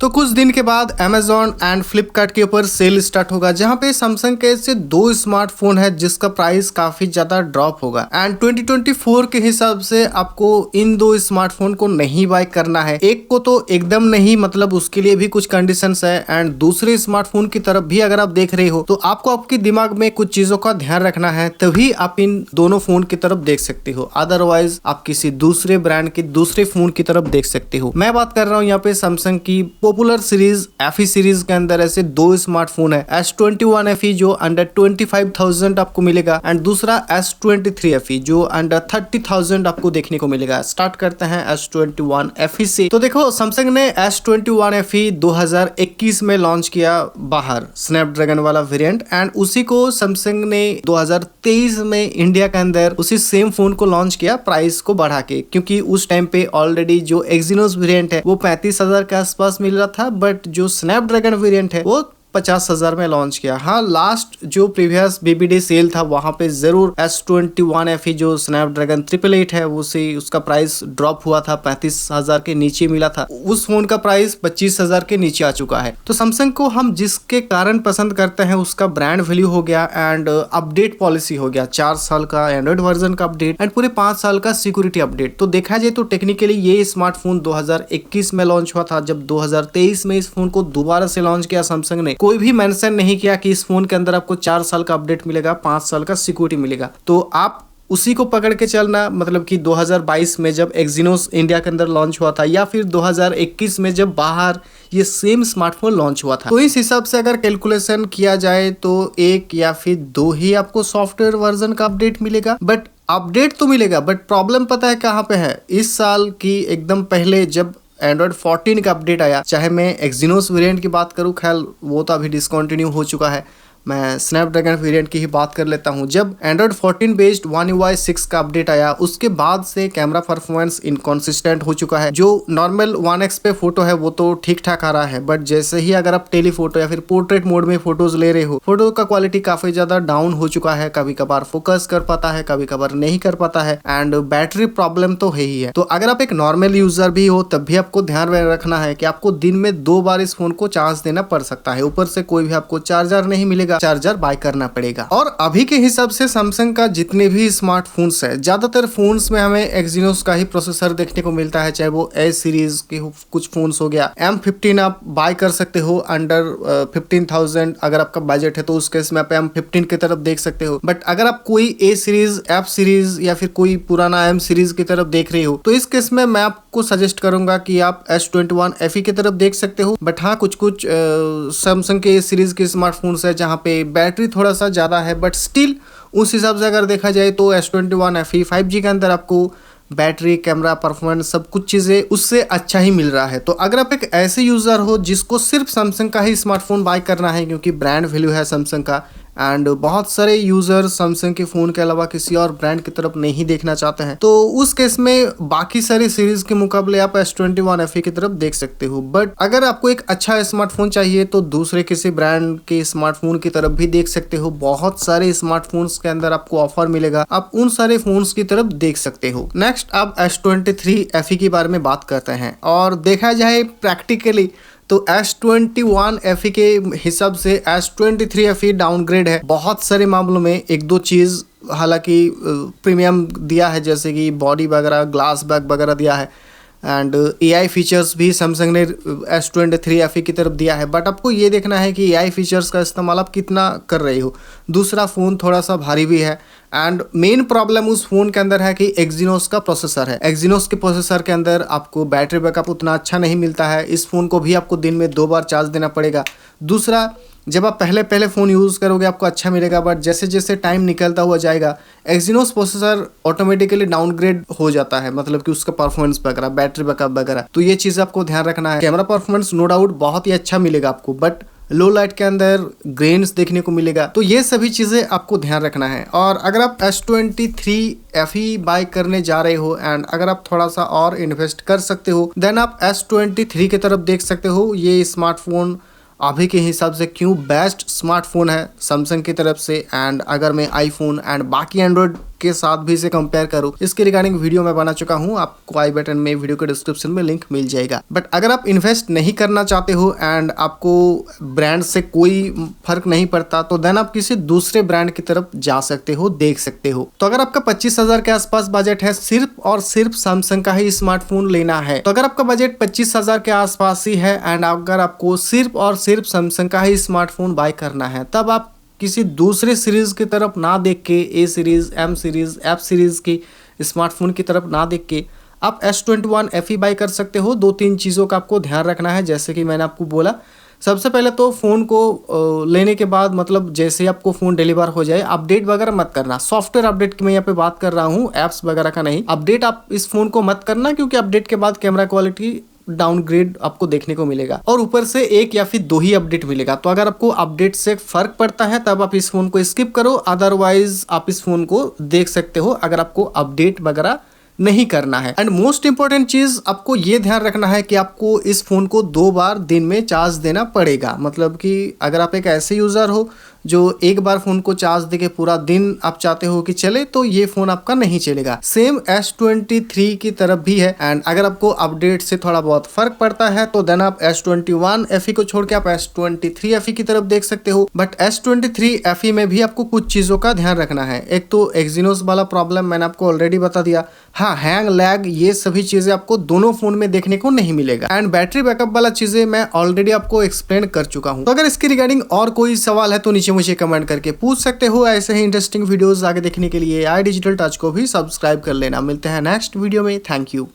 तो कुछ दिन के बाद Amazon एंड फ्लिपकार्ट के ऊपर सेल स्टार्ट होगा जहां पे सैमसंग के ऐसे दो स्मार्टफोन है जिसका प्राइस काफी ज्यादा ड्रॉप होगा एंड 2024 के हिसाब से आपको इन दो स्मार्टफोन को नहीं बाय करना है। एक को तो एकदम नहीं, मतलब उसके लिए भी कुछ कंडीशंस है एंड दूसरे स्मार्टफोन की तरफ भी अगर आप देख रहे हो तो आपको आपके दिमाग में कुछ चीजों का ध्यान रखना है, तभी आप इन दोनों फोन की तरफ देख सकते हो। अदरवाइज आप किसी दूसरे ब्रांड के दूसरे फोन की तरफ देख सकते हो। मैं बात कर रहा हूँ यहाँ पे सैमसंग की पॉपुलर सीरीज FE सीरीज के अंदर ऐसे दो स्मार्टफोन है, S21 FE जो अंडर 25,000 आपको मिलेगा एंड दूसरा S23 FE जो अंडर 30,000 आपको देखने को मिलेगा। स्टार्ट करते हैं S21 FE से। तो देखो सैमसंग ने S21 FE 2021 में लॉन्च किया बाहर स्नैपड्रैगन वाला वेरिएंट एंड उसी को सैमसंग ने 2023 में इंडिया के अंदर उसी सेम फोन को लॉन्च किया प्राइस को बढ़ा के, क्योंकि उस टाइम पे ऑलरेडी जो एक्सिनोस वेरिएंट है वो 35,000 के आसपास मिल रहा था, बट जो स्नैपड्रैगन वेरिएंट है वो 50,000 में लॉन्च किया। हाँ, लास्ट जो प्रीवियस BBD सेल था वहां पे जरूर S21 FE जो स्नैपड्रैगन 888 है उसका प्राइस ड्रॉप हुआ था, 35,000 के नीचे मिला था। उस फोन का प्राइस 25,000 के नीचे आ चुका है। तो सैमसंग को हम जिसके कारण पसंद करते हैं उसका ब्रांड वैल्यू हो गया एंड अपडेट पॉलिसी हो गया, 4 साल का एंड्रॉइड वर्जन का अपडेट एंड पूरे 5 साल का सिक्योरिटी अपडेट। तो देखा जाए तो टेक्निकली ये स्मार्टफोन 2021 में लॉन्च हुआ था, जब 2023 में इस फोन को दोबारा से लॉन्च किया सैमसंग ने, कोई भी मेंशन नहीं किया कि इस फोन के अंदर आपको 4 साल का अपडेट मिलेगा, 5 साल का सिक्योरिटी मिलेगा। तो आप उसी को पकड़ के चलना, मतलब कि 2022 में जब एक्सिनोस इंडिया के अंदर लॉन्च हुआ था या फिर 2021 में जब बाहर ये सेम स्मार्टफोन लॉन्च हुआ था, तो इस हिसाब से अगर कैलकुलेशन किया जाए तो 1 या फिर 2 ही आपको सॉफ्टवेयर वर्जन का अपडेट मिलेगा। बट अपडेट तो मिलेगा, बट प्रॉब्लम पता है कहाँ पे है? इस साल की एकदम पहले जब एंड्रॉइड 14 का अपडेट आया, चाहे मैं एक्सिनोस वेरिएंट की बात करूं, खैर वो तो अभी डिसकंटिन्यू हो चुका है, मैं स्नैपड्रैगन वेरिएंट की ही बात कर लेता हूं। जब एंड्रॉइड 14 बेस्ड One UI 6 का अपडेट आया उसके बाद से कैमरा परफॉर्मेंस इनकॉन्सिस्टेंट हो चुका है। जो नॉर्मल 1x पे फोटो है वो तो ठीक ठाक आ रहा है, बट जैसे ही अगर आप टेलीफोटो या फिर पोर्ट्रेट मोड में फोटोज ले रहे हो, फोटो का क्वालिटी काफी ज्यादा डाउन हो चुका है। कभी कभार फोकस कर पाता है, कभी कभार नहीं कर पाता है एंड बैटरी प्रॉब्लम तो है ही है। तो अगर आप एक नॉर्मल यूजर भी हो तब भी आपको ध्यान में रखना है कि आपको दिन में 2 बार इस फोन को चार्ज देना पड़ सकता है। ऊपर से कोई भी आपको चार्जर नहीं मिलेगा, चार्जर बाय करना पड़ेगा। और अभी के हिसाब से सैमसंग का जितने भी स्मार्टफोन्स है, ज्यादातर फोन्स में हमें एक्सिनोस का ही प्रोसेसर देखने को मिलता है, चाहे वो A सीरीज के कुछ फोन्स हो गया। M15 आप बाय कर सकते हो अंडर 15,000, अगर आपका बजट है तो उस केस में आप M15 की तरफ देख सकते हो। बट अगर आप कोई A सीरीज, F सीरीज या फिर कोई पुराना M सीरीज की तरफ देख रहे हो तो इस केस में मैं आपको सजेस्ट करूंगा कि आप S21 FE की तरफ देख सकते हो। बट हाँ, कुछ सैमसंग के A सीरीज के स्मार्टफोन्स है जहाँ पे बैटरी थोड़ा सा ज़्यादा है, बट स्टिल उस हिसाब से अगर देखा जाए तो S21 FE 5G के अंदर आपको बैटरी, कैमरा, परफॉर्मेंस सब कुछ चीज़ें उससे अच्छा ही मिल रहा है। तो अगर आप एक ऐसे यूज़र हो जिसको सिर्फ सैमसंग का ही स्मार्टफोन बाय करना है क्योंकि ब्रांड वैल्यू है सैमसंग का एंड बहुत सारे यूजर सैमसंग के फोन के अलावा किसी और ब्रांड की तरफ नहीं देखना चाहते हैं, तो उस केस में बाकी सारी सीरीज के मुकाबले आप S21 FE की तरफ देख सकते हो। बट अगर आपको एक अच्छा स्मार्टफोन चाहिए तो दूसरे किसी ब्रांड के स्मार्टफोन की तरफ भी देख सकते हो। बहुत सारे स्मार्टफोन्स के अंदर आपको ऑफर मिलेगा, आप उन सारे फोन्स की तरफ देख सकते हो। नेक्स्ट आप S23 FE के बारे में बात करते हैं और देखा जाए प्रैक्टिकली तो S21 FE के हिसाब से S23 FE डाउनग्रेड है बहुत सारे मामलों में। 1-2 चीज़ हालांकि प्रीमियम दिया है, जैसे कि बॉडी वगैरह, ग्लास बैक वगैरह दिया है एंड AI फीचर्स भी सैमसंग ने S23 FE की तरफ दिया है। बट आपको ये देखना है कि AI फीचर्स का इस्तेमाल आप कितना कर रहे हो। दूसरा फ़ोन थोड़ा सा भारी भी है एंड मेन प्रॉब्लम उस फोन के अंदर है कि एक्सिनोस का प्रोसेसर है। एक्सिनोस के प्रोसेसर के अंदर आपको बैटरी बैकअप उतना अच्छा नहीं मिलता है। इस फोन को भी आपको दिन में 2 बार चार्ज देना पड़ेगा। दूसरा, जब आप पहले फ़ोन यूज़ करोगे आपको अच्छा मिलेगा, बट जैसे जैसे टाइम निकलता हुआ जाएगा एक्सिनोस प्रोसेसर ऑटोमेटिकली डाउनग्रेड हो जाता है, मतलब कि उसका परफॉर्मेंस वगैरह, बैटरी बैकअप वगैरह। तो ये चीज़ आपको ध्यान रखना है। कैमरा परफॉर्मेंस नो डाउट बहुत ही अच्छा मिलेगा आपको, बट लो लाइट के अंदर ग्रेन्स देखने को मिलेगा। तो ये सभी चीज़ें आपको ध्यान रखना है। और अगर आप S23 FE बाय करने जा रहे हो एंड अगर आप थोड़ा सा और इन्वेस्ट कर सकते हो देन आप S23 की तरफ देख सकते हो। ये स्मार्टफोन अभी के हिसाब से क्यों बेस्ट स्मार्टफोन है सैमसंग की तरफ से। एंड अगर मैं आईफोन एंड बाकी एंड्रॉयड के साथ भी इसे कंपेयर करूँ, इसके रिगार्डिंग वीडियो मैं बना चुका हूँ, आपको आई बटन में वीडियो के डिस्क्रिप्शन में लिंक मिल जाएगा। बट अगर आप इन्वेस्ट नहीं करना चाहते हो एंड आपको ब्रांड से कोई फर्क नहीं पड़ता, तो देन आप किसी दूसरे ब्रांड की तरफ जा सकते हो, देख सकते हो। तो अगर आपका 25,000 के आसपास बजट है, सिर्फ और सिर्फ सैमसंग का ही स्मार्टफोन लेना है, तो अगर आपका बजट 25,000 के आसपास ही है एंड अगर आपको सिर्फ और सिर्फ सैमसंग का ही स्मार्टफोन बाय करना है, तब आप किसी दूसरे सीरीज की तरफ ना देख के, A series, M series, F series की स्मार्टफोन की तरफ ना देख के आप S21 FE बाय कर सकते हो। 2-3 चीज़ों का आपको ध्यान रखना है, जैसे कि मैंने आपको बोला। सबसे पहले तो फ़ोन को लेने के बाद, मतलब जैसे ही आपको फ़ोन डिलीवर हो जाए, अपडेट वगैरह मत करना। सॉफ्टवेयर अपडेट की मैं यहाँ पे बात कर रहा हूँ, ऐप्स वगैरह का नहीं। अपडेट आप इस फ़ोन को मत करना, क्योंकि अपडेट के बाद कैमरा क्वालिटी डाउनग्रेड आपको देखने को मिलेगा और ऊपर से 1 या फिर 2 ही अपडेट मिलेगा। तो अगर आपको अपडेट से फर्क पड़ता है तब आप इस फोन को स्किप करो, अदरवाइज आप इस फोन को देख सकते हो अगर आपको अपडेट वगैरह नहीं करना है। एंड मोस्ट इंपॉर्टेंट चीज आपको ये ध्यान रखना है कि आपको इस फोन को 2 बार दिन में चार्ज देना पड़ेगा। मतलब कि अगर आप एक ऐसे यूजर हो जो एक बार फोन को चार्ज देके पूरा दिन आप चाहते हो कि चले, तो ये फोन आपका नहीं चलेगा। सेम S23 की तरफ भी है। एंड अगर आपको अपडेट से थोड़ा बहुत फर्क पड़ता है तो देन आप S21 FE को छोड़ के आप S23 FE की तरफ देख सकते हो। बट S23 FE में भी आपको कुछ चीजों का ध्यान रखना है। एक तो एक्सिनोस वाला प्रॉब्लम मैंने आपको ऑलरेडी बता दिया। हाँ, हैंग, लैग, ये सभी चीजें आपको दोनों फोन में देखने को नहीं मिलेगा। एंड बैटरी बैकअप वाला चीजें मैं ऑलरेडी आपको एक्सप्लेन कर चुका हूँ। तो अगर इसके रिगार्डिंग और कोई सवाल है तो नीचे मुझे कमेंट करके पूछ सकते हो। ऐसे ही इंटरेस्टिंग वीडियोस आगे देखने के लिए आई डिजिटल टच को भी सब्सक्राइब कर लेना। मिलते हैं नेक्स्ट वीडियो में। Thank you.